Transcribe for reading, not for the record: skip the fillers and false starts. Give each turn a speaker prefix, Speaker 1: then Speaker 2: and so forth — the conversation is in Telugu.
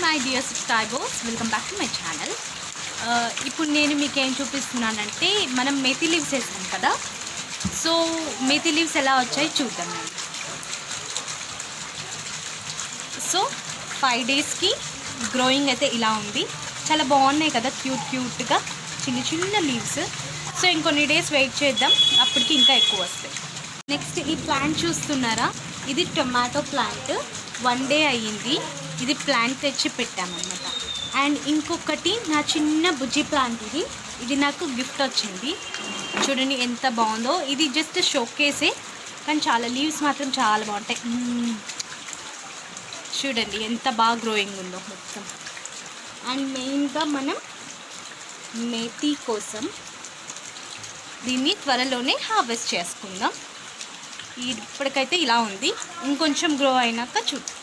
Speaker 1: My dear subscribers, welcome back to my channel. ఇప్పుడు నేను మీకు ఏం చూపిస్తున్నానంటే మనం మేతి లీవ్స్ వేసాం కదా. సో మేతి లీవ్స్ ఎలా వచ్చాయి చూద్దాం. సో 5 డేస్కి గ్రోయింగ్ అయితే ఇలా ఉంది. చాలా బాగున్నాయి కదా, క్యూట్గా చిన్న చిన్న లీవ్స్. సో ఇంకొన్ని డేస్ వెయిట్ చేద్దాం, అప్పటికి ఇంకా ఎక్కువ వస్తాయి. నెక్స్ట్ ఈ ప్లాంట్ చూస్తున్నారా, ఇది టొమాటో ప్లాంట్. 1 డే అయ్యింది ఇది ప్లాంట్ తెచ్చి పెట్టామన్నమాట. అండ్ ఇంకొకటి నా చిన్న బుజ్జి ప్లాంట్, ఇది నాకు గిఫ్ట్ వచ్చింది. చూడండి ఎంత బాగుందో. ఇది జస్ట్ షోకేసే, కానీ చాలా లీవ్స్ మాత్రం చాలా బాగుంటాయి. చూడండి ఎంత బాగా గ్రోయింగ్ ఉందో మొత్తం. అండ్ మెయిన్గా మనం మేతి కోసం దీన్ని త్వరలోనే హార్వెస్ట్ చేసుకుందాం. ఇప్పటికైతే ఇలా ఉంది, ఇంకొంచెం గ్రో అయినాక చూద్దాం.